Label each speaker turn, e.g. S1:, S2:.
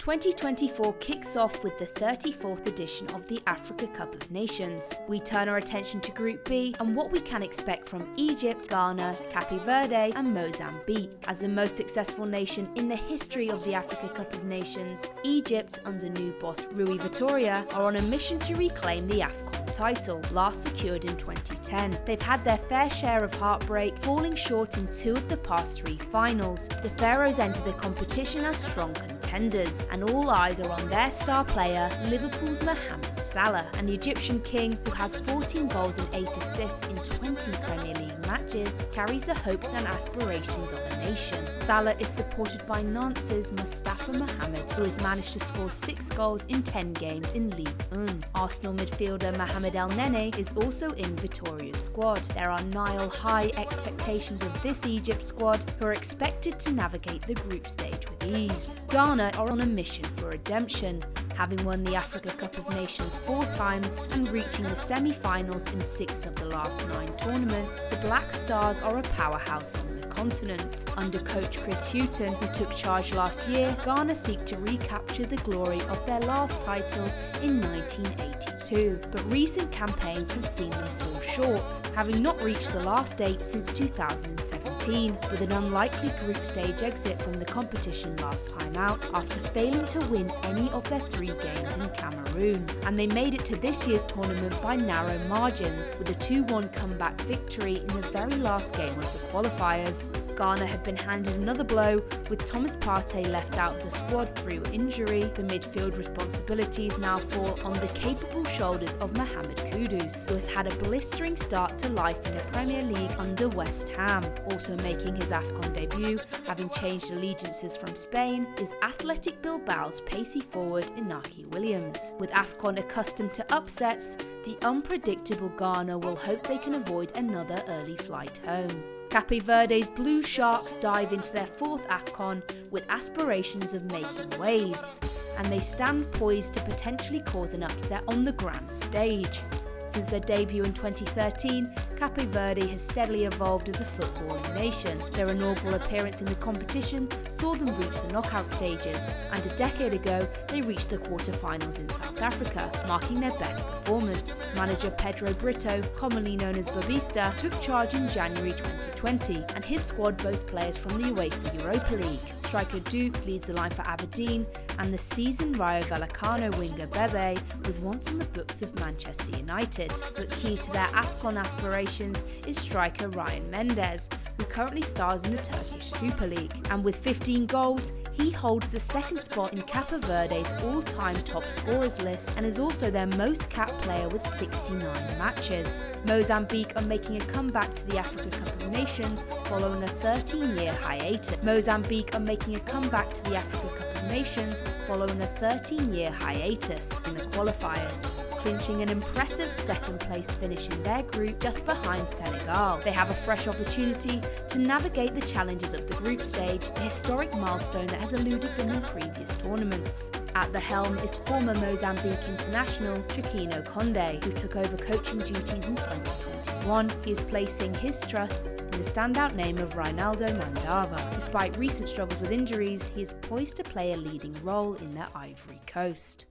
S1: 2024 kicks off with the 34th edition of the Africa Cup of Nations. We turn our attention to Group B and what we can expect from Egypt, Ghana, Cape Verde and Mozambique. As the most successful nation in the history of the Africa Cup of Nations, Egypt, under new boss Rui Vitória, are on a mission to reclaim the AFCON title, last secured in 2010. They've had their fair share of heartbreak, falling short in 2 of the past 3 finals. The Pharaohs enter the competition as strong contenders, and all eyes are on their star player, Liverpool's Mohamed Salah, and the Egyptian king, who has 14 goals and 8 assists in 20 Premier League matches, carries the hopes and aspirations of the nation. Salah is supported by Nantes' Mustafa Mohamed, who has managed to score 6 goals in 10 games in Ligue 1. Arsenal midfielder Mohamed El Nene is also in Vitória's squad. There are Nile-high expectations of this Egypt squad, who are expected to navigate the group stage with ease. Ghana are on a mission for redemption, having won the Africa Cup of Nations 4 times and reaching the semi-finals in 6 of the last 9 tournaments. The Black Stars are a powerhouse on the continent. Under coach Chris Hughton, who took charge last year, Ghana seek to recapture the glory of their last title in 1982, but recent campaigns have seen them fall short, having not reached the last 8 since 2017, with an unlikely group stage exit from the competition last time out after failing to win any of their 3 games in Cameroon. And they made it to this year's tournament by narrow margins, with a 2-1 comeback victory in the very last game of the qualifiers. Ghana have been handed another blow, with Thomas Partey left out of the squad through injury. The midfield responsibilities now fall on the capable shoulders of Mohamed Kudus, who has had a blistering start to life in the Premier League under West Ham. Also making his AFCON debut, having changed allegiances from Spain, is Athletic Bilbao's pacey forward Inaki Williams. With AFCON accustomed to upsets, the unpredictable Ghana will hope they can avoid another early flight home. Cape Verde's Blue Sharks dive into their 4th AFCON with aspirations of making waves, and they stand poised to potentially cause an upset on the grand stage. Since their debut in 2013, Cape Verde has steadily evolved as a footballing nation. Their inaugural appearance in the competition saw them reach the knockout stages, and a decade ago they reached the quarter-finals in South Africa, marking their best performance. Manager Pedro Brito, commonly known as Babista, took charge in January 2020, and his squad boasts players from the UEFA Europa League. Striker Duke leads the line for Aberdeen, and the seasoned Rayo Vallecano winger Bebe was once on the books of Manchester United. But key to their AFCON aspirations is striker Ryan Mendes, who currently stars in the Turkish Super League. And with 15 goals, he holds the 2nd spot in Cape Verde's all-time top scorers list and is also their most capped player with 69 matches. Mozambique are making a comeback to the Africa Cup of Nations following a 13-year hiatus. In the qualifiers, clinching an impressive 2nd place finish in their group just behind Senegal. They have a fresh opportunity to navigate the challenges of the group stage, a historic milestone that has eluded them in previous tournaments. At the helm is former Mozambique international Chiquinho Conde, who took over coaching duties in 2021. He is placing his trust in the standout name of Reinaldo Mandava. Despite recent struggles with injuries, he is poised to play a leading role in their Ivory Coast.